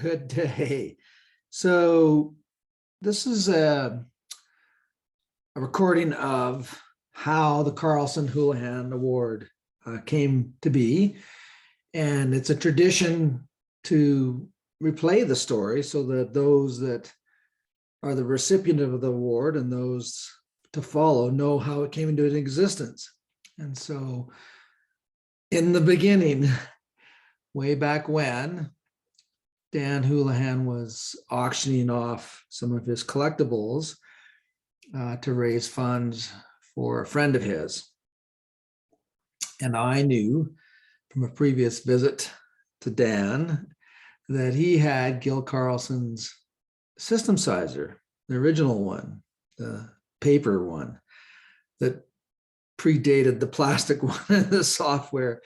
Good day. So this is a recording of how the Carlson-Holohan Award came to be. And it's a tradition to replay the story so that those that are the recipient of the award and those to follow know how it came into existence. And so in the beginning, way back when, Dan Holohan was auctioning off some of his collectibles to raise funds for a friend of his. And I knew from a previous visit to Dan that he had Gil Carlson's system sizer, the original one, the paper one that predated the plastic one and the software.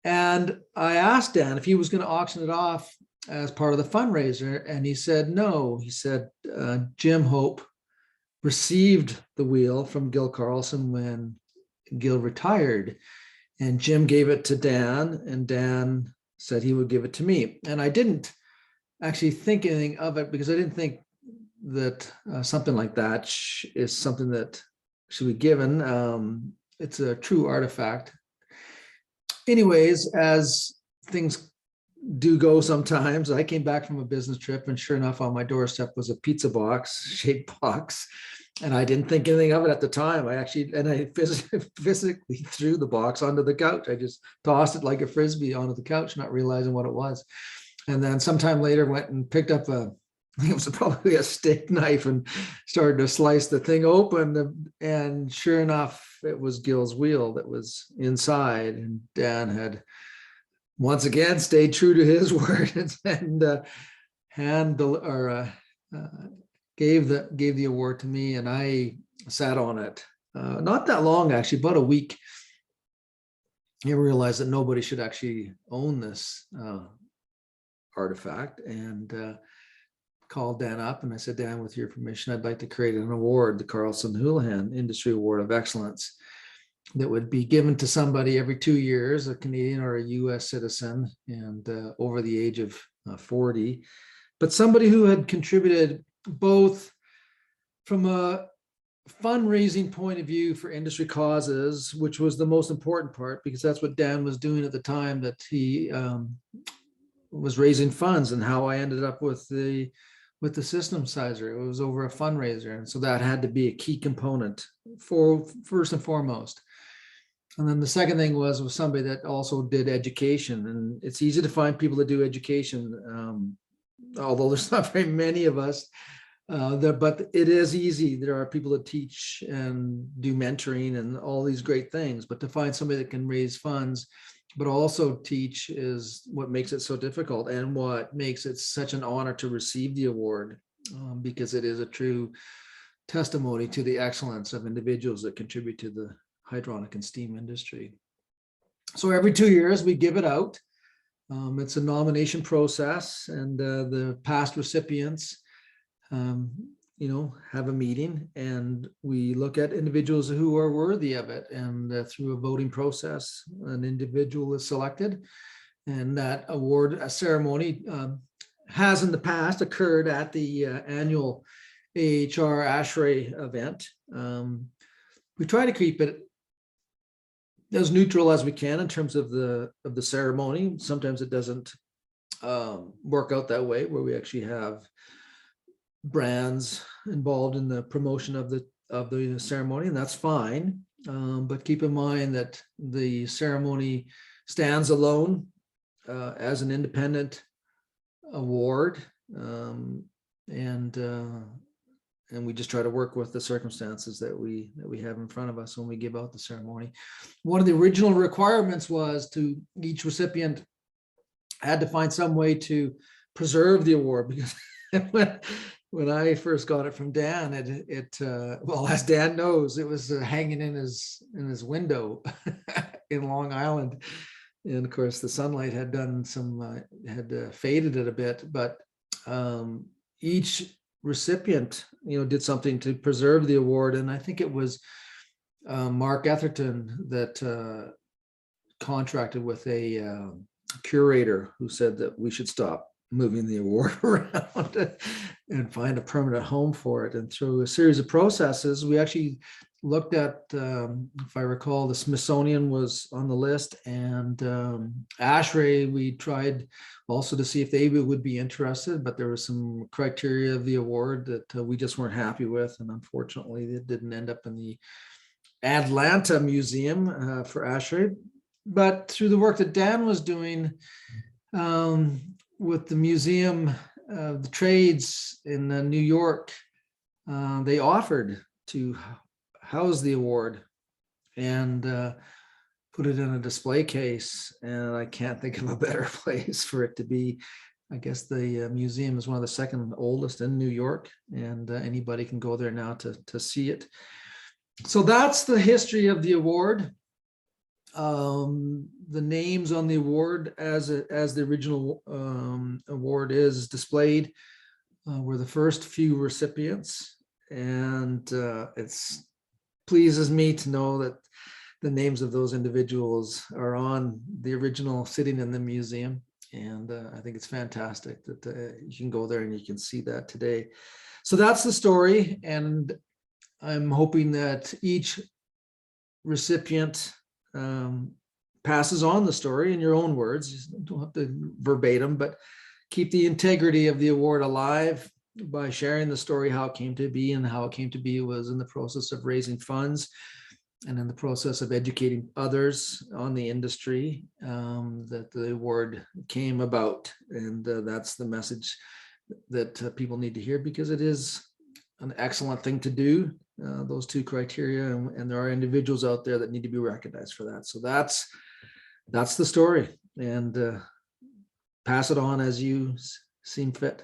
And I asked Dan if he was going to auction it off as part of the fundraiser, and he said no. He said Jim Hope received the wheel from Gil Carlson when Gil retired, and Jim gave it to Dan, and Dan said he would give it to me. And I didn't actually think anything of it because I didn't think that something like that is something that should be given. It's a true artifact. Anyways, as things do go sometimes, I came back from a business trip, and sure enough, on my doorstep was a pizza box, shaped box. And I didn't think anything of it at the time. I physically threw the box onto the couch. I just tossed it like a Frisbee onto the couch, not realizing what it was. And then sometime later went and picked up I think it was probably a steak knife, and started to slice the thing open. And sure enough, it was Gil's wheel that was inside. And Dan had once again stayed true to his word and gave the award to me, and I sat on it not that long, actually, about a week. I realized that nobody should actually own this artifact, and called Dan up, and I said, Dan, with your permission, I'd like to create an award, the Carlson-Holohan Industry Award of Excellence, that would be given to somebody every 2 years, a Canadian or a US citizen, and over the age of 40, but somebody who had contributed both from a fundraising point of view for industry causes, which was the most important part, because that's what Dan was doing at the time that he was raising funds, and how I ended up with the system sizer. It was over a fundraiser, and so that had to be a key component for first and foremost. And then the second thing was somebody that also did education, and it's easy to find people that do education, although there's not very many of us. But it is easy. There are people that teach and do mentoring and all these great things, but to find somebody that can raise funds but also teach is what makes it so difficult, and what makes it such an honor to receive the award, because it is a true testimony to the excellence of individuals that contribute to the hydronic and steam industry. So every 2 years we give it out. It's a nomination process, and the past recipients have a meeting, and we look at individuals who are worthy of it, and through a voting process, an individual is selected, and that award ceremony has in the past occurred at the annual AHR ASHRAE event. We try to keep it as neutral as we can in terms of the ceremony. Sometimes it doesn't work out that way, where we actually have brands involved in the promotion of the ceremony, and that's fine. But keep in mind that the ceremony stands alone as an independent award, and we just try to work with the circumstances that we have in front of us when we give out the ceremony. One of the original requirements was to each recipient had to find some way to preserve the award, because when I first got it from Dan, well, as Dan knows, it was hanging in his window in Long Island, and of course the sunlight had done had faded it a bit, but each recipient did something to preserve the award. And I think it was Mark Etherton that contracted with a curator who said that we should stop moving the award around and find a permanent home for it. And through a series of processes, we actually looked at, if I recall, the Smithsonian was on the list, and ASHRAE, we tried also to see if they would be interested, but there was some criteria of the award that we just weren't happy with. And unfortunately, it didn't end up in the Atlanta Museum for ASHRAE. But through the work that Dan was doing with the Museum of the Trades in New York, they offered to house the award and put it in a display case. And I can't think of a better place for it to be. I guess the museum is one of the second oldest in New York, and anybody can go there now to see it. So that's the history of the award. The names on the award, as the original award is displayed, were the first few recipients, and it's pleases me to know that the names of those individuals are on the original, sitting in the museum. And I think it's fantastic that you can go there and you can see that today. So that's the story, and I'm hoping that each recipient passes on the story in your own words. You don't have to verbatim, but keep the integrity of the award alive by sharing the story, how it came to be. And how it came to be was in the process of raising funds and in the process of educating others on the industry, that the award came about. And that's the message that people need to hear, because it is an excellent thing to do, those two criteria, and there are individuals out there that need to be recognized for that. So that's the story, and pass it on as you seem fit.